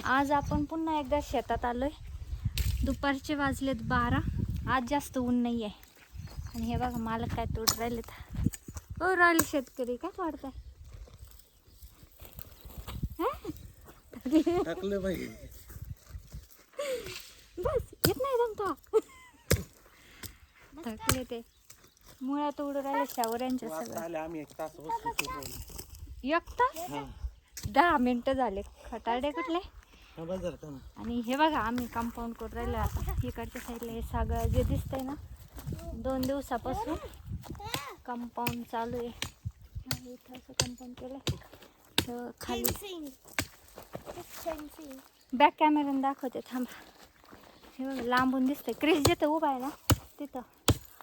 आज आपण पुन्हा एकदा शेतात आलोय. दुपारचे वाजलेत 12. आज जास्त ऊन नाही आहे. आणि हे बघा मालक काय तोड राहिलेत. हो राहिले शेतकरी काय तोडताय? टाकले बाई. बस येत नाही जमता. टाकले ते मुळा तोडू राहिले शावऱ्यांच्या सगळं. आले आम्ही 1 तास बसलो. 1 तास 10 मिनिटं झाले. खटाडे कुठले. आणि हे बघा आम्ही कंपाऊंड करून राहिलो आता. इकडच्या साईडला हे सगळं जे दिसतंय ना 2 दिवसापासून कंपाऊंड चालू आहे. इथं असं कंपाऊंड केलं खाली. बॅक कॅमेऱ्याने दाखवते थांबा. हे बघा लांबून दिसतंय. क्रिस जिथं उभा आहे ना तिथं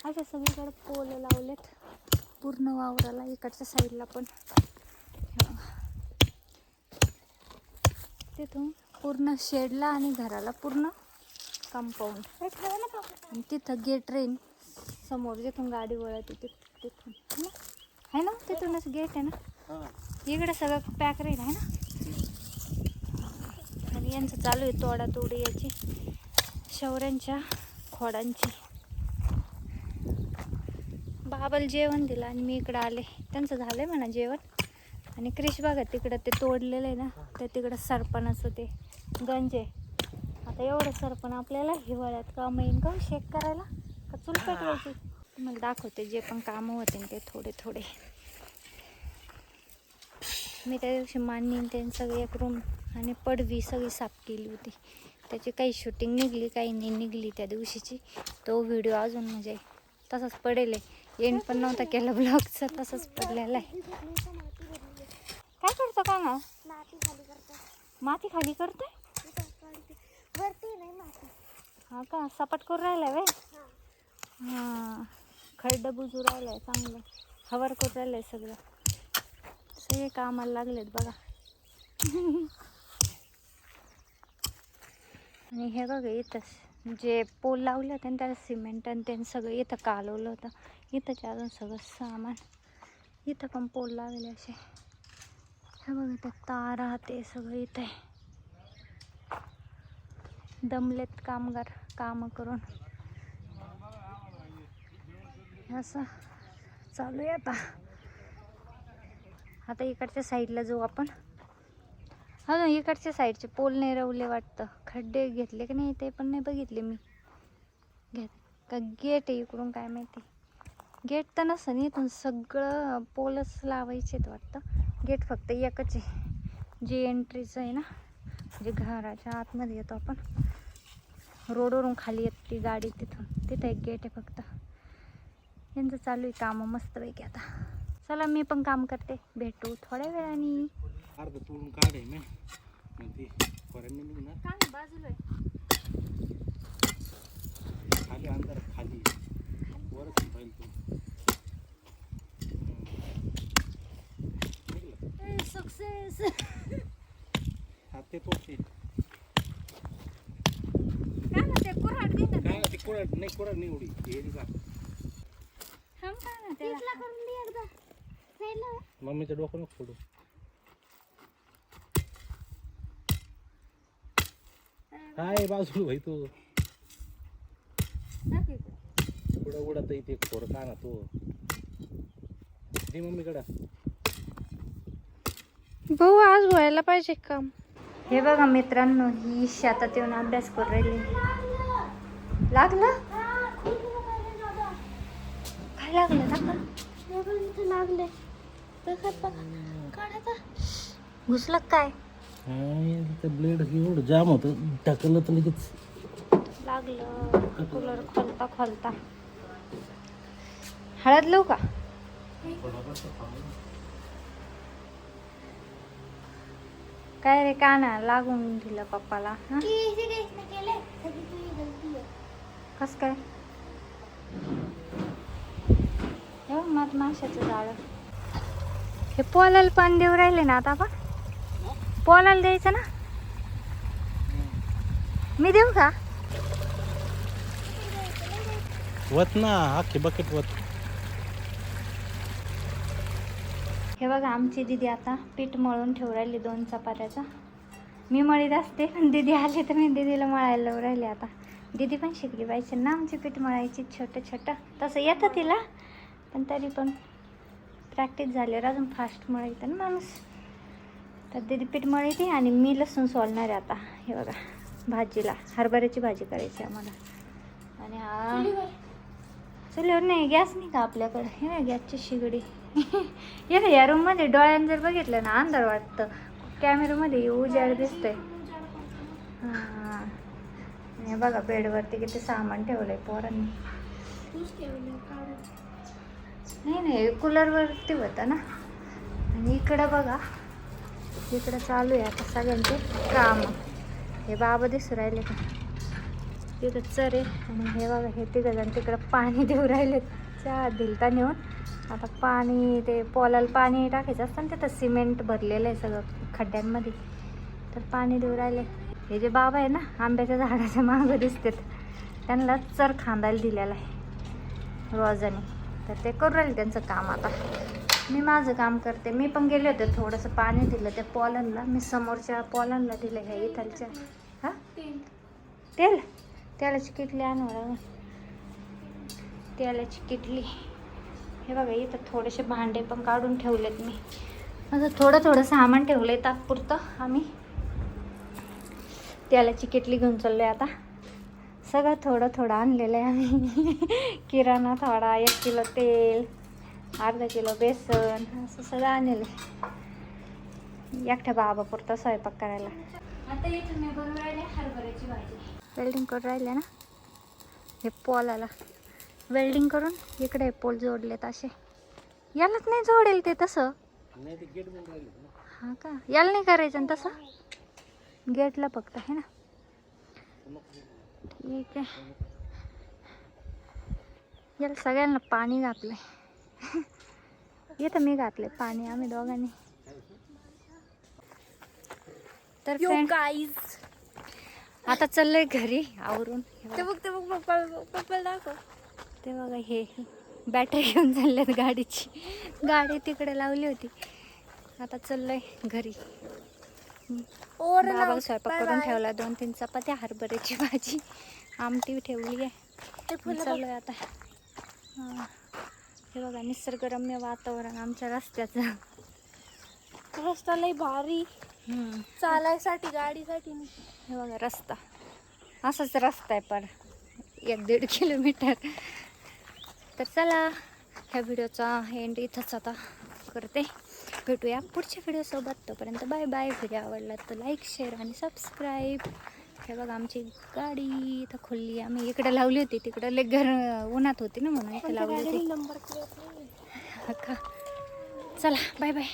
अशा सगळीकडे पोल लावलेत पूर्ण वावराला. इकडच्या साईडला पण तिथून पूर्ण शेडला आणि घराला पूर्ण कंपाऊंड. आणि तिथं गेट रेन समोर जिथून गाडी वळते तिथून आहे ना. तिथूनच गेट आहे ना. इकडे सगळं पॅक रेन आहे ना. आणि यांचं चालू आहे तोडातोडी याची शौर्यांच्या खोडांची. बाबाला जेवण दिलं आणि मी इकडं आले. त्यांचं झालंय म्हणा जेवण. आणि क्रिश बघा तिकडं ते तोडलेलं आहे ना तर तिकडं सरपणाचं ते गंज आहे. आता एवढं सरपण आपल्याला हिवाळ्यात काम येईन का शेक करायला का चूल पेटवायची. तुम्हाला दाखवते जे पण कामं होते ते थोडे थोडे. मी त्या दिवशी मांडणी ते सगळी एक रूम आणि पडवी सगळी साफ केली होती. त्याची काही शूटिंग निघली काही नाही निघली त्या दिवशीची. तो व्हिडिओ अजून म्हणजे तसाच पडेल आहे. एंड पण नव्हता केला ब्लॉगचा तसंच पडलेला आहे. काय करतो का ना माती खाली करतोय. हा का सपाट करून राहिलाय वे. हां खड्डा बुजू राहिलाय चांगलं. हवर करून राहिलंय सगळं. सगळे कामाला लागलेत बघा. आणि हे बघा इथं जे पोल लावले होते ना त्याला सिमेंट आणि त्यांनी सगळं इथं कालवलं होतं. इथंच्या अजून सगळं सामान. इथं पण पोल लावले असे. हे बघा ते तारा ते सगळं इथं आहे. दमलेत कामगार कामं करून. असं चालू आहे आता. आता इकडच्या साईडला जाऊ आपण. अजून इकडच्या साईडचे पोल नाही रवले वाटतं. खड्डे घेतले की नाही ते पण नाही बघितले मी. का गेट आहे इकडून काय माहिती. गेट तर नसतं इथून सगळं पोलच लावायचे वाटतं. गेट फक्त एकच आहे जे एंट्रीचं आहे ना म्हणजे घराच्या आतमध्ये येतो आपण. रोडवरून खाली येते ती गाडी तिथं एक गेट आहे फक्त. यांचं चालू आहे कामं मस्तपैकी. आता चला मी पण काम करते. भेटू थोड्या वेळाने. अर्ध तोडून काढे मी म्हणजे फरांनी निघणार. काय बाजूला आहे खाली अंदर खाली वरच पाहिजे तू. सक्सेस. हा ते तोडते काय ना ते कुऱ्हाड दे ना. काय ते कुऱ्हाड नाही उडी हे का थांब का ना त्याला करून दे एकदा साईडला. मम्मीचं डोकं नको फोडू. हाय बाजू भाई तू पुढं उडत इथे फोड का ना तू दे मम्मीकडं. भाऊ आज व्हायला पाहिजे काम. हे बघा मित्रांनो ही शेतात येऊन अभ्यास करू राहिली. लागलं काय लागलं लागले घुसलं काय. ब्लेड एवढं जाम होतं टाकलं तर लगेच लागलं. कूलर खोलता हळद लावू का. काय रे काना लागून दिलं पप्पाला. कस काय माशाचं जाळं. हे पोलाला पाणी देऊ राहिले ना आता आपण. पोलाला द्यायचं ना. मी देऊ का. वत ना अख्खी बकेट वत. हे बघा आमची दीदी आता पीठ मळून ठेवू राहिली 2 चपात्याचा. मी मळीत असते पण दीदी आली तर मी दीदीला मळायला लावून राहिले आता. दीदी पण शिकली पाहिजे ना आमची पीठ मळायची छोटं छोटं. तसं येतं तिला पण तरी पण प्रॅक्टिस झाल्यावर अजून फास्ट मळायचं ना माणूस. तर दीदी पीठ मळायची आणि मी लसूण सोलणार आहे आता. हे बघा भाजीला हरभऱ्याची भाजी करायची आम्हाला. आणि हा चुलीवर नाही, गॅस नाही का आपल्याकडे. हे ना गॅसची शिगडी. हे ना या रूममध्ये डोळ्यानं जर बघितलं ना अंधार वाटतं. कॅमेरामध्ये उजाड दिसतंय. हां हे बघा बेडवरती किती सामान ठेवलंय पोरांनी. नाही कूलरवरती होतं ना. आणि इकडं बघा इकडं चालू आहे आता सगळ्यांचे काम. हे बाबा दिसू राहिले का तिथं चरे. आणि हे बघा हे तिघंजण तिकडं पाणी देऊ राहिले. चहा दिलता नेऊन. आता पाणी ते पोलाला पाणी टाकायचं असतं ना तिथं सिमेंट भरलेलं आहे सगळं खड्ड्यांमध्ये. तर पाणी देऊ राहिले. हे जे बाबा आहे ना आंब्याच्या झाडाच्या मागं दिसतात त्यांना चर खांदायला दिलेला आहे रोजाने. तर ते करू राहिले त्यांचं काम. आता मी माझं काम करते. मी पण गेले होते थोडंसं पाणी दिलं त्या पोलांना. मी समोरच्या पोलांना दिलं ह्या इथलच्या. हां तेलाची किटली आणू. तेलाची किटली. हे बघा इथं थोडेसे भांडे पण काढून ठेवलेत मी. असं थोडं सामान ठेवलं आहे तात्पुरतं. आम्ही तेलाची किटली घेऊन चाललो आहे आता. सगळं थोडं आणलेलं आहे आम्ही. किराणा थोडा, 1 किलो तेल, अर्धा किलो बेसन असं सगळं आणलेलं आहे एकट्या बाबापुरता स्वयंपाक करायला. आता इथं मी बनवून राहिले हरभऱ्याची भाजी. वेल्डिंग करून राहिले ना हे पोलाला. वेल्डिंग करून इकडे पोल जोडलेत असे. यालाच नाही जोडेल ते तसं. नाही ते गेट बनवून राहिले ना. हां का याला नाही करायचं ना तसं गेटला फक्त आहे ना. ठीक आहे. याला सगळ्यांना पाणी घातलंय. इथं मी घातले पाणी आम्ही दोघांनी. तर फ्रेंड आता चाललंय घरी आवरून. ते बघ पप्पा दाखव. ते बघा हे बॅटरी घेऊन चालल्यात गाडीची. गाडी तिकडे लावली होती. आता चाललंय घरी. बाबाला स्वयंपाक करून ठेवला. 2-3 चपात्या, हरभऱ्याची भाजी, आमटी ठेवली आहे. चाललोय आता. हे बघा निसर्गरम्य वातावरण आमच्या रस्त्याचं. रस्ता लय भारी चालायसाठी गाडीसाठी. हे बघा रस्ता असाच रस्ता आहे पण 1-1.5 किलोमीटर. तर चला ह्या व्हिडिओचा एंड इथंच आता करते. भेटूया पुढच्या व्हिडिओसोबत. तोपर्यंत बाय बाय. व्हिडिओ आवडला तर लाईक, शेअर आणि सबस्क्राईब. हे बघा आमची गाडी इथं खोलली. आम्ही इकडे लावली होती. तिकडं लय घर उन्हात होती ना म्हणून इथे लावली होती. नंबर प्लेट नाही. का चला बाय बाय.